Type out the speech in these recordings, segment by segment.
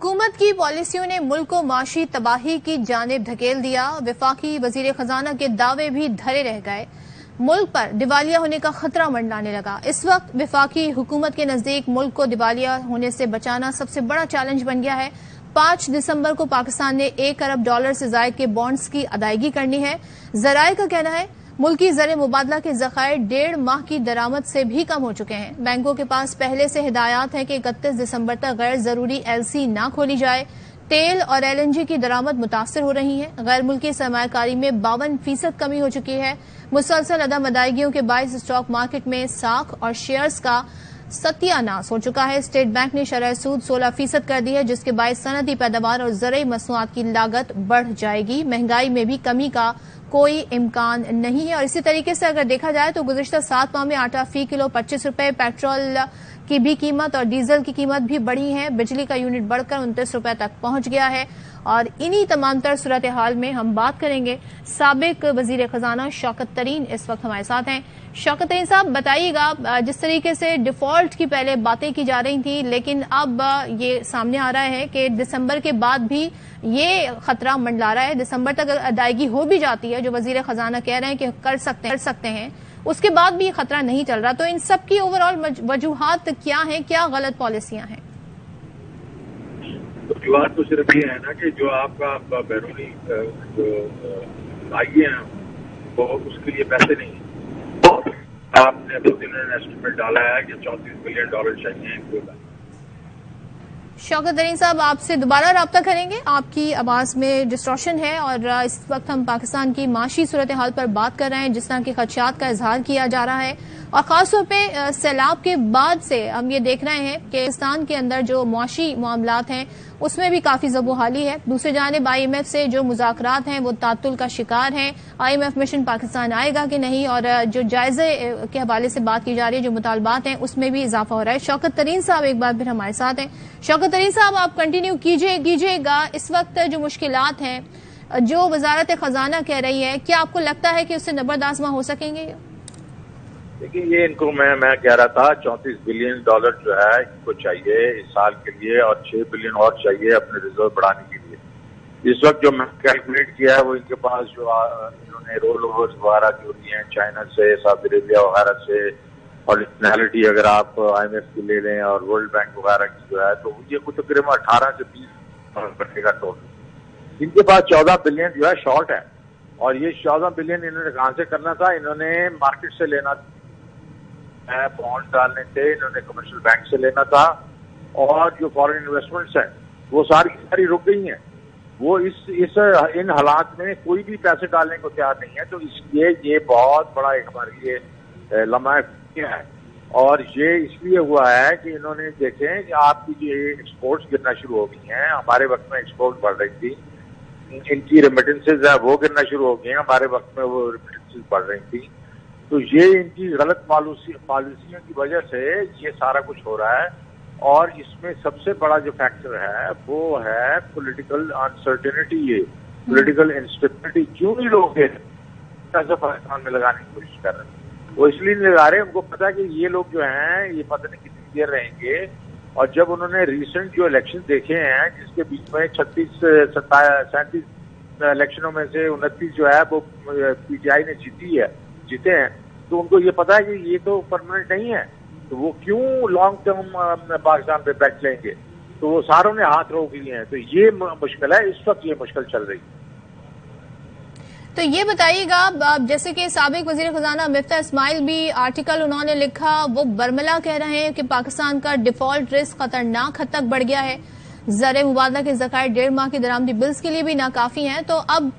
हुकूमत की पॉलिसियों ने मुल्क को माशी तबाही की जानिब धकेल दिया। वफाकी वजीर खजाना के दावे भी धरे रह गए। मुल्क पर दिवालिया होने का खतरा मंडलाने लगा। इस वक्त वफाकी हुकूमत के नजदीक मुल्क को दिवालिया होने से बचाना सबसे बड़ा चैलेंज बन गया है। 5 दिसंबर को पाकिस्तान ने $1 अरब से जायद के बॉन्ड्स की अदायगी करनी है। जराये का कहना है मुल्की ज़र मुबादला के ज़खायर 1.5 माह की दरामद से भी कम हो चुके हैं। बैंकों के पास पहले से हिदायत है कि 31 दिसंबर तक गैर जरूरी LC ना खोली जाए। तेल और LNG की दरामद मुतासर हो रही है। गैर मुल्की सरमायाकारी में 52% कमी हो चुकी है। मुसलसल अदम अदायगियों के बायस स्टॉक मार्केट में साख और शेयर्स का सत्यानाश हो चुका है। स्टेट बैंक ने शरह सूद 16% कर दी है, जिसके बायस सनदी पैदावार और ज़रूरी मसनूआत की लागत बढ़ जाएगी। महंगाई में भी कमी का कोई इम्कान नहीं है। और इसी तरीके से अगर देखा जाए तो गुज़िश्ता 7 माह में आटा फी किलो 25 रुपए, पेट्रोल की भी कीमत और डीजल की कीमत भी बढ़ी है। बिजली का यूनिट बढ़कर 29 रुपए तक पहुंच गया है। और इन्हीं तमाम तर सूरत हाल में हम बात करेंगे। साबिक वजीर खजाना शौकत तरीन इस वक्त हमारे साथ हैं। शौकत तरीन साहब, बताइएगा, जिस तरीके से डिफॉल्ट की पहले बातें की जा रही थी, लेकिन अब ये सामने आ रहा है कि दिसंबर के बाद भी ये खतरा मंडला रहा है। दिसंबर तक अदायगी हो भी जाती है, जो वजीर खजाना कह रहे हैं कि कर सकते हैं, उसके बाद भी ये खतरा नहीं चल रहा। तो इन सब की ओवरऑल वजूहात क्या हैं, क्या गलत पॉलिसियां हैं? वजूहात तो सिर्फ ये है ना कि जो आपका बैरूनी जो आइए हैं वो उसके लिए पैसे नहीं है। आपने दो दिन एस्टिमेट डाला है कि $34 बिलियन चाहिए इनको। शौकत तरीन साहब, आपसे दोबारा राब्ता करेंगे। आपकी आवाज में डिस्टॉर्शन है और इस वक्त हम पाकिस्तान की माशी सूरत हाल पर बात कर रहे हैं, जिस तरह के खदशात का इजहार किया जा रहा है। और खासतौर पे सैलाब के बाद से हम ये देख रहे हैं कि पाकिस्तान के अंदर जो मुआशी मामलात हैं उसमें भी काफी ज़बोहाली है। दूसरी जानिब IMF से जो मुज़ाकरात हैं वो तातुल का शिकार हैं। IMF मिशन पाकिस्तान आएगा कि नहीं, और जो जायजे के हवाले से बात की जा रही है, जो मुतालबात हैं, उसमें भी इजाफा हो रहा है। शौकत तरीन साहब एक बार फिर हमारे साथ हैं। शौकत तरीन साहब, आप कंटिन्यू कीजिएगा। इस वक्त जो मुश्किलात हैं, जो वजारत खजाना कह रही है, क्या आपको लगता है कि उससे नबरदाज़मा हो सकेंगे? देखिए, ये इनको मैं कह रहा था $34 बिलियन जो है इनको चाहिए इस साल के लिए, और 6 बिलियन और चाहिए अपने रिजर्व बढ़ाने के लिए। इस वक्त जो मैं कैलकुलेट किया है वो इनके पास जो इन्होंने रोल ओवर्स वगैरह जो लिए हैं चाइना से, सऊदी अरेबिया वगैरह से, और नेशनलिटी अगर आप IMF की ले लें और वर्ल्ड बैंक वगैरह की जो है, तो ये कुछ तकरीबन 18 से 20 बढ़ेगा टोटल। इनके पास 14 बिलियन जो है शॉर्ट है, और ये 14 बिलियन इन्होंने कहां से करना था? इन्होंने मार्केट से लेना है, बॉन्ड डालने थे, इन्होंने कमर्शियल बैंक से लेना था, और जो फॉरेन इन्वेस्टमेंट्स हैं वो सारी रुक गई हैं। वो इन हालात में कोई भी पैसे डालने को तैयार नहीं है। तो इसलिए ये बहुत बड़ा एक हमारे लिए लम्हा है, और ये इसलिए हुआ है कि इन्होंने देखें कि आपकी जो एक्सपोर्ट्स गिरना शुरू हो गई हैं। हमारे वक्त में एक्सपोर्ट बढ़ रही थी, इनकी रेमिटेंसेज है वो गिरना शुरू हो गई हैं, हमारे वक्त में वो रेमिटेंसेज बढ़ रही थी। तो ये इनकी गलत पॉलिसियों की वजह से ये सारा कुछ हो रहा है। और इसमें सबसे बड़ा जो फैक्टर है वो है पॉलिटिकल अनसर्टेनिटी, ये पॉलिटिकल इंस्टेबिलिटी। क्यों नहीं लोग पैसा पाकिस्तान में लगाने की कोशिश कर रहे हैं? वो इसलिए नहीं लगा रहे, उनको पता है कि ये लोग जो हैं ये पता नहीं कितनी देर रहेंगे। और जब उन्होंने रिसेंट जो इलेक्शन देखे हैं, जिसके बीच में 37 इलेक्शनों में से 29 जो है वो PTI ने जीते हैं, तो उनको ये पता है कि ये तो परमानेंट नहीं है, तो वो क्यों लॉन्ग टर्म पाकिस्तान पे बैठ लेंगे? तो वो सारों ने हाथ रोक लिए हैं। तो ये मुश्किल है, इस वक्त ये मुश्किल चल रही है। तो ये बताइएगा, जैसे कि साबिक वजीर खजाना मिफ्ता इस्माइल भी आर्टिकल उन्होंने लिखा, वो बरमला कह रहे हैं कि पाकिस्तान का डिफॉल्ट रिस्क खतरनाक हद तक बढ़ गया है। ज़र मुबादला के ज़खायर 1.5 माह की दरामदी बिल्स के लिए भी नाकाफी हैं। तो अब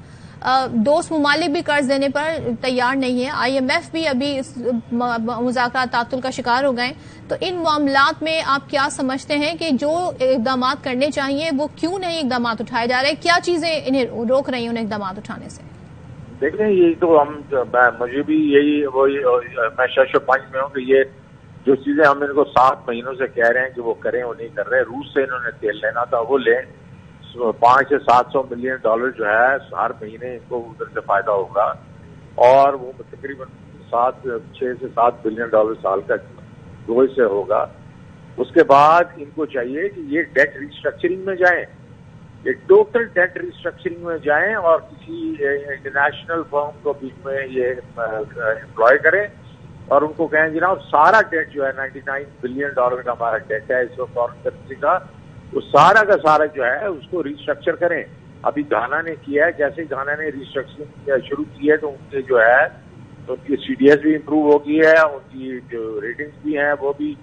दोस्त मुमालिक भी कर्ज देने पर तैयार नहीं है। IMF भी अभी इस मुज़ाकरात तातुल का शिकार हो गए। तो इन मामलात में आप क्या समझते हैं कि जो इक़दाम करने चाहिए वो क्यों नहीं इक़दाम उठाए जा रहे? क्या चीजें इन्हें रोक रही हैं उन्हें इक़दाम उठाने से? देखें, ये तो मुझे भी मैं शश-ओ-पंज में हूँ कि ये जो चीजें हम इनको 7 महीनों से कह रहे हैं कि वो करें, वो नहीं कर रहे। रूस से इन्होंने तेल लेना था, वो लें। 500 से 700 मिलियन डॉलर जो है हर महीने इनको उधर से फायदा होगा, और वो तकरीबन 6 से 7 बिलियन डॉलर साल का रोज से होगा। اس کے بعد ان کو چاہیے کہ یہ ڈیٹ ریسٹرکچرنگ میں جائیں، یہ ٹوٹل ڈیٹ ریسٹرکچرنگ میں جائیں اور کسی انٹرنیشنل فرم کو بیچ میں یہ امپلوائے کریں اور ان کو کہیں جناب سارا ڈیٹ جو ہے $99 بلین کا ہمارا ڈیٹ ہے اس وقت فارن کرنسی کا، وہ سارا کا سارا جو ہے اس کو ریسٹرکچر کریں. ابھی گھانا نے کیا ہے، جیسے گھانا نے ریسٹرکچرنگ شروع کی ہے تو ان کے جو ہے ان کی سی ڈی ایس بھی امپروو ہو گئی ہے، ان کی جو ریٹنگز بھی ہیں وہ بھی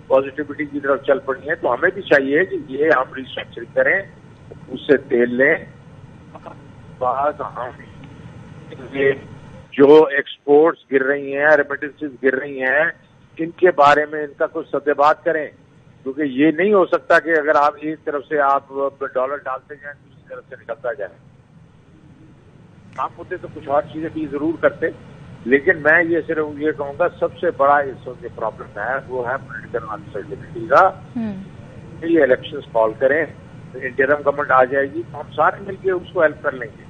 پازیٹیوٹی کی طرف چل پڑی ہیں. تو ہمیں بھی چاہیے کہ یہ ہم ریسٹرکچرنگ کریں، اس سے تیل لیں. بعد ہم جو ایکسپورٹس گر رہی ہیں، ریمیٹنسز گر رہی ہیں، ان کے بارے میں ان کا کچھ سد بات کریں، کیونکہ یہ نہیں ہو سکتا کہ اگر آپ ایک طرف سے آپ ڈالر ڈالتے جائیں دوسری طرف سے نکلتا جائے. آپ ہوتے تو کچھ اور چیزیں بھی ضرور کرتے، لیکن میں یہ صرف یہ کہوں گا سب سے بڑا اس وقت پرابلم ہے وہ ہے پولیٹیکل انسرٹینٹی کا. یہ الیکشنز کال کریں، انٹرم گورنمنٹ آ جائے گی تو ہم سارے مل کے اس کو ہیلپ کر لیں گے.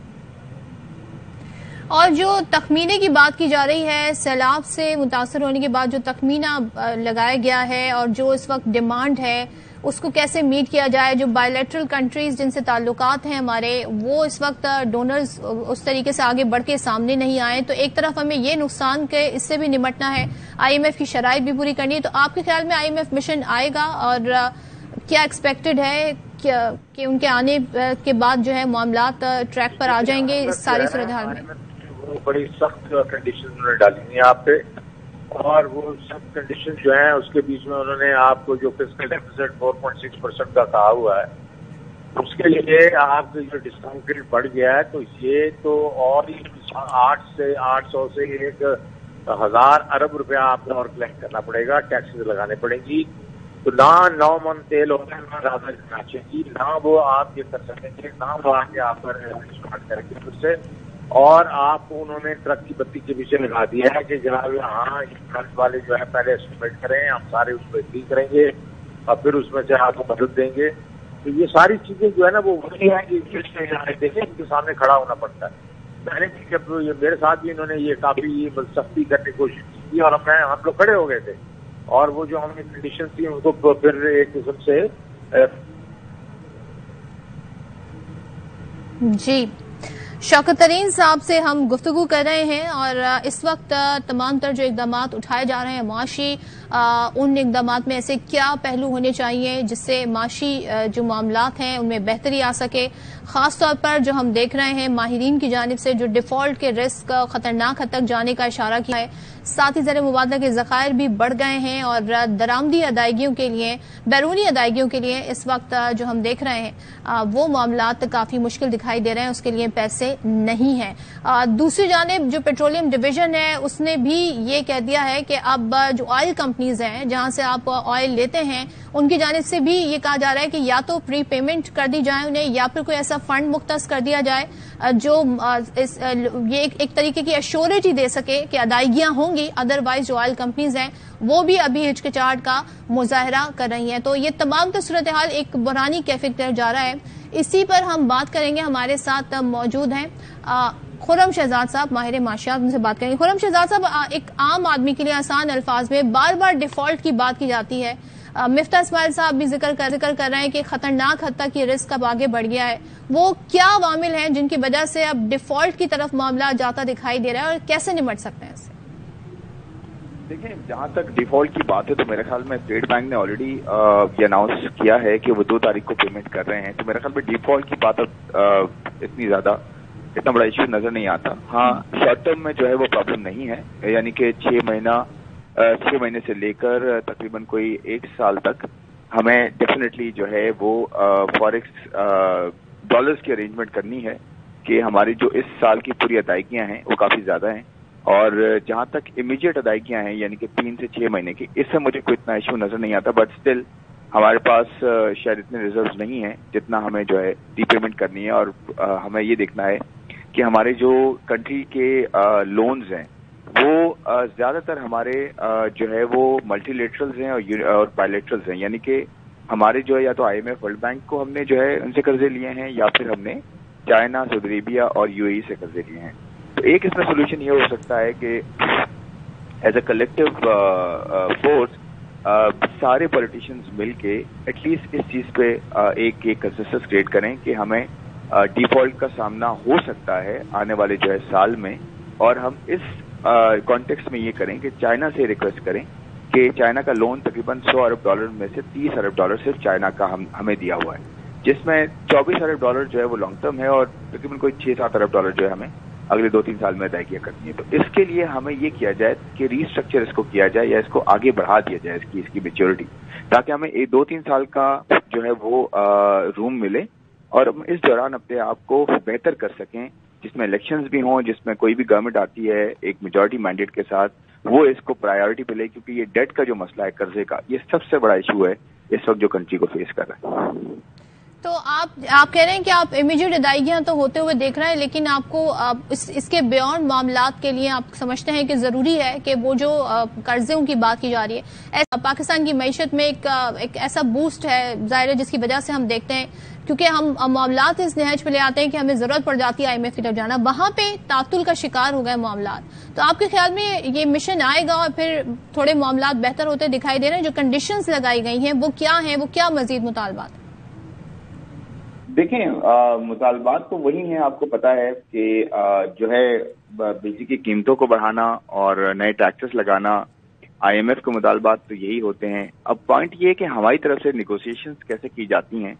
اور جو تخمینے کی بات کی جا رہی ہے، سیلاب سے متاثر ہونے کے بعد جو تخمینہ لگایا گیا ہے اور جو اس وقت ڈیمانڈ ہے اس کو کیسے میٹ کیا جائے، جو بائی لیٹرل کنٹریز جن سے تعلقات ہیں ہمارے وہ اس وقت ڈونرز اس طریقے سے آگے بڑھ کے سامنے نہیں آئے، تو ایک طرف ہمیں یہ نقصان کہ اس سے بھی نمٹنا ہے، آئی ایم ایف کی شرائط بھی پوری کرنی ہے. تو آپ کے خیال میں آئی ایم ایف مشن آئے گا اور کیا ایکسپیکٹڈ ہے کہ ان کے آنے کے بعد جو ہے معاملات ٹریک پر آ جائیں گے اس ساری صورتحال میں؟ بڑی سخت کنڈیشن انہوں نے ڈالی ہیں آپ پہ، اور وہ سب کنڈیشن جو ہیں اس کے بیچ میں انہوں نے آپ کو جو فسکل ڈیفیسٹ 4.6% کا کہا ہوا ہے اس کے لیے آپ کا جو ڈسکاؤنٹ ریٹ بڑھ گیا ہے تو یہ تو اور 800 سے 1,000 ارب روپیہ آپ کو اور کلیکٹ کرنا پڑے گا، ٹیکسز لگانے پڑیں گی. تو نہ 9 من تیل ہوتا ہے، نہ زیادہ کراچے کی، نہ وہ آپ یہ کر سکیں گے، نہ وہ آگے آپ پر اسٹارٹ کریں گے پھر سے. اور آپ کو انہوں نے ٹرک کی بتی کے پیچھے لگا دیا ہے کہ جناب ہاں ٹرک والے جو ہے پہلے اسٹیمیٹ کریں، ہم سارے اس پہ اگری کریں گے اور پھر اس میں سے آپ کو مدد دیں گے. تو یہ ساری چیزیں جو ہے نا وہ وہی ہیں کہ دیکھیں ان کے سامنے کھڑا ہونا پڑتا ہے. میں نے جب میرے ساتھ بھی انہوں نے یہ کافی سختی کرنے کی کوشش کی اور ہم لوگ کھڑے ہو گئے تھے، اور وہ جو ہمیں کنڈیشن تھی ان کو پھر ایک قسم سے جی. شوکت ترین صاحب سے ہم گفتگو کر رہے ہیں اور اس وقت تمام تر جو اقدامات اٹھائے جا رہے ہیں معاشی، ان اقدامات میں ایسے کیا پہلو ہونے چاہیے جس سے معاشی جو معاملات ہیں ان میں بہتری آ سکے. خاص طور پر جو ہم دیکھ رہے ہیں ماہرین کی جانب سے جو ڈیفالٹ کے رسک خطرناک حد تک جانے کا اشارہ کیا ہے، ساتھ ہی زر مبادلہ کے ذخائر بھی بڑھ گئے ہیں اور درآمدی ادائیگیوں کے لیے، بیرونی ادائیگیوں کے لیے اس وقت جو ہم دیکھ رہے ہیں وہ معاملات کافی مشکل دکھائی دے رہے ہیں، اس کے لیے پیسے نہیں ہیں. دوسری جانب جو پیٹرولیم ڈویژن ہے اس نے بھی یہ کہہ دیا ہے کہ اب جو آئل کمپنیز ہیں جہاں سے آپ آئل لیتے ہیں ان کی جانب سے بھی یہ کہا جا رہا ہے کہ یا تو پری پیمنٹ کر دی جائے انہیں یا پھر کوئی ایسا فنڈ مختص کر دیا جائے جو یہ ایک طریقے کی ایشورٹی دے سکے کہ ادائیگیاں ہوں گی. ادروائز جو آئل کمپنیز ہیں وہ بھی ابھی ہچکچاہٹ کا مظاہرہ کر رہی ہیں. تو یہ تمام تو صورتحال ایک بحرانی کیفیت طرف جا رہا ہے. اسی پر ہم بات کریں گے، ہمارے ساتھ موجود ہیں خرم شہزاد صاحب، ماہر معاشیات، ان سے بات کریں گے. خرم شہزاد صاحب، ایک عام آدمی کے لیے آسان الفاظ میں بار بار ڈیفالٹ کی بات کی جاتی ہے. مفتاح اسماعیل صاحب بھی ذکر کر رہے ہیں کہ خطرناک حد تک یہ رسک اب آگے بڑھ گیا ہے. وہ کیا عوامل ہیں جن کی وجہ سے اب ڈیفالٹ کی طرف معاملہ جاتا دکھائی دے رہا ہے اور کیسے نمٹ سکتے ہیں اس سے؟ دیکھیں، جہاں تک ڈیفالٹ کی بات ہے تو میرے خیال میں اسٹیٹ بینک نے آلریڈی یہ اناؤنس کیا ہے کہ وہ 2 تاریخ کو پیمنٹ کر رہے ہیں. تو میرے خیال میں ڈیفالٹ کی بات اب اتنا بڑا ایشو نظر نہیں آتا. ہاں، شارٹ ٹرم میں جو ہے وہ پرابلم نہیں ہے، یعنی کہ 6 مہینے سے لے کر تقریباً کوئی 1 سال تک ہمیں ڈیفینیٹلی جو ہے وہ فوریکس ڈالرز کی ارینجمنٹ کرنی ہے کہ ہماری جو اس سال کی پوری ادائیگیاں ہیں وہ کافی زیادہ ہیں. اور جہاں تک امیڈیٹ ادائیگیاں ہیں یعنی کہ 3 سے 6 مہینے کی، اس سے مجھے کوئی اتنا ایشو نظر نہیں آتا. بٹ اسٹل ہمارے پاس شاید اتنے ریزروز نہیں ہیں جتنا ہمیں جو ہے ری پیمنٹ کرنی ہے. اور ہمیں یہ دیکھنا ہے کہ ہمارے جو کنٹری کے لونز ہیں وہ زیادہ تر ہمارے جو ہے وہ ملٹی لیٹرلز ہیں اور بائی لیٹرلز ہیں، یعنی کہ ہمارے جو ہے یا تو IMF World Bank کو ہم نے جو ہے ان سے قرضے لیے ہیں یا پھر ہم نے چائنا، سعودی عربیہ اور یو اے ای سے قرضے لیے ہیں. تو ایک اس میں سولوشن یہ ہو سکتا ہے کہ ایز اے کلیکٹو فورس सारे पॉलिटिशियंस मिल के एटलीस्ट इस चीज पे एक कंसेंसस क्रिएट करें कि हमें डिफॉल्ट का सामना हो सकता है आने वाले जो है साल में, और हम इस कॉन्टेक्स्ट में ये करें कि चाइना से रिक्वेस्ट करें कि चाइना का लोन तकरीबन $100 अरब में से $30 अरब सिर्फ चाइना का हमें दिया हुआ है, जिसमें $24 अरब जो है वो लॉन्ग टर्म है और तकरीबन कोई $6-7 अरब जो है हमें अगले 2-3 साल में अदायगियां करनी है। तो इसके लिए हमें ये किया जाए कि रीस्ट्रक्चर इसको किया जाए या इसको आगे बढ़ा दिया जाए इसकी मेच्योरिटी, ताकि हमें 2-3 साल का जो है वो रूम मिले और हम इस दौरान अपने आप को बेहतर कर सकें, जिसमें इलेक्शंस भी हों, जिसमें कोई भी गवर्नमेंट आती है एक मेजॉरिटी मैंडेट के साथ, वो इसको प्रायोरिटी पे ले, क्योंकि ये डेट का जो मसला है, कर्जे का, ये सबसे बड़ा इशू है इस वक्त जो कंट्री को फेस कर रहा है। तो आप कह रहे हैं कि आप इमीडिएट अदायगियां तो होते हुए देख रहे हैं, लेकिन आपको इसके बियॉन्ड मामलात के लिए आप समझते हैं कि जरूरी है कि वो जो कर्जों की बात की जा रही है, पाकिस्तान की मईशत में एक ऐसा बूस्ट है जाहिर है जिसकी वजह से हम देखते हैं, क्योंकि हम मामलात इस नहज पे ले आते हैं कि हमें जरूरत पड़ जाती है IMF की तरफ जाना, वहां पे तातुल का शिकार हो गए मामलात। तो आपके ख्याल में ये मिशन आएगा और फिर थोड़े मामलात बेहतर होते दिखाई दे रहे हैं? जो कंडीशंस लगाई गई हैं वो क्या हैं, वो क्या मजीद मुतालबात? देखें, मुतालबात तो वही हैं, आपको पता है कि जो है बिजली की कीमतों को बढ़ाना और नए टैक्सेस लगाना, IMF के मुतालबात तो यही होते हैं। अब पॉइंट ये है कि हमारी तरफ से निगोशिएशंस कैसे की जाती हैं।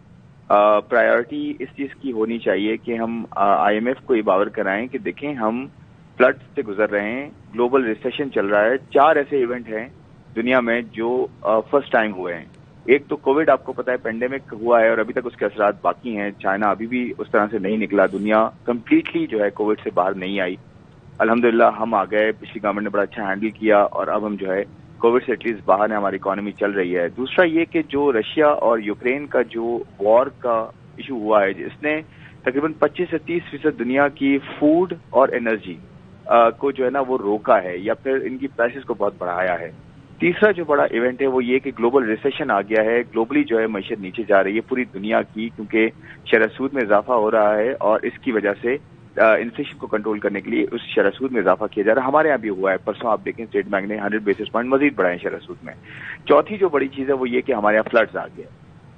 प्रायोरिटी इस चीज की होनी चाहिए कि हम IMF को इबावर कराएं कि देखें हम फ्लड से गुजर रहे हैं, ग्लोबल रिसेशन चल रहा है, 4 ऐसे इवेंट हैं दुनिया में जो फर्स्ट टाइम हुए हैं। एक तो कोविड, आपको पता है पेंडेमिक हुआ है और अभी तक उसके असरात बाकी हैं, चाइना अभी भी उस तरह से नहीं निकला, दुनिया कंप्लीटली जो है कोविड से बाहर नहीं आई। अल्हम्दुलिल्लाह हम आ गए, पिछली गवर्नमेंट ने बड़ा अच्छा हैंडल किया और अब हम जो है कोविड से एटलीस्ट बाहर है, हमारी इकोनॉमी चल रही है। दूसरा ये कि जो रशिया और यूक्रेन का जो वॉर का इशू हुआ है, जिसने तकरीबन 25 से 30% दुनिया की फूड और एनर्जी को जो है ना वो रोका है या फिर इनकी प्राइसेस को बहुत बढ़ाया है। तीसरा जो बड़ा इवेंट है वो ये कि ग्लोबल रिसेशन आ गया है, ग्लोबली जो है मईशत नीचे जा रही है पूरी दुनिया की, क्योंकि शरह सूद में इजाफा हो रहा है और इसकी वजह से इन्फ्लेशन को कंट्रोल करने के लिए उस शरह सूद में इजाफा किया जा रहा है। हमारे यहाँ भी हुआ है, परसों आप देखें स्टेट बैंक ने 100 बेसिस पॉइंट मजीद बढ़ाए शरह सूद में। चौथी जो बड़ी चीज है वो ये कि हमारे यहाँ फ्लड्स आ गए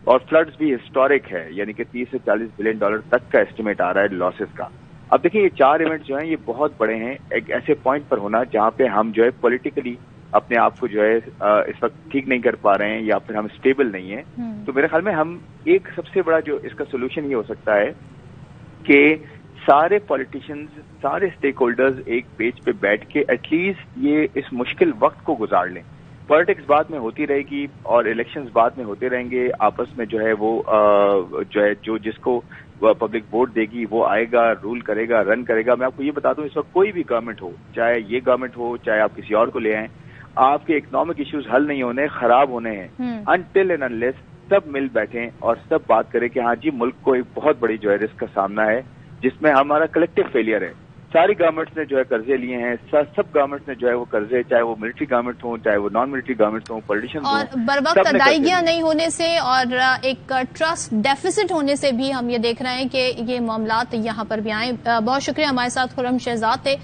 और फ्लड्स भी हिस्टोरिक है, यानी कि $30 से $40 बिलियन तक का एस्टिमेट आ रहा है लॉसेस का। अब देखिए ये 4 इवेंट जो हैं ये बहुत बड़े हैं, एक ऐसे पॉइंट पर होना जहां पे हम जो है पॉलिटिकली अपने आप को जो है इस वक्त ठीक नहीं कर पा रहे हैं या फिर हम स्टेबल नहीं है। तो मेरे ख्याल में हम एक सबसे बड़ा जो इसका सोल्यूशन ये हो सकता है कि सारे पॉलिटिशियंस, सारे स्टेक होल्डर्स एक पेज पे बैठ के एटलीस्ट ये इस मुश्किल वक्त को गुजार लें। पॉलिटिक्स बाद में होती रहेगी और इलेक्शंस बाद में होते रहेंगे, आपस में जो है वो जो है जो जिसको पब्लिक वोट देगी वो आएगा, रूल करेगा, रन करेगा। मैं आपको ये बता दूं, इस वक्त कोई भी गवर्नमेंट हो, चाहे ये गवर्नमेंट हो, चाहे आप किसी और को ले आए, आपके इकोनॉमिक इश्यूज हल नहीं होने, खराब होने हैं अनटिल एंड अनलेस सब मिल बैठें और सब बात करें कि हाँ जी मुल्क को एक बहुत बड़ी जो है रिस्क का सामना है जिसमें हमारा कलेक्टिव फेलियर है। सारी गवर्नमेंट्स ने जो है कर्जे लिए हैं, सब गवर्नमेंट्स ने जो है वो कर्जे, चाहे वो मिलिट्री गवर्नमेंट हो, चाहे वो नॉन मिलिट्री गवर्नमेंट हो, पॉलिटिशियंस हो, और बरवक्त अदायगियां नहीं होने से और एक ट्रस्ट डेफिसिट होने से भी हम ये देख रहे हैं कि ये मामलात यहाँ पर भी आए। बहुत शुक्रिया, हमारे साथ खुर्रम शहजाद थे।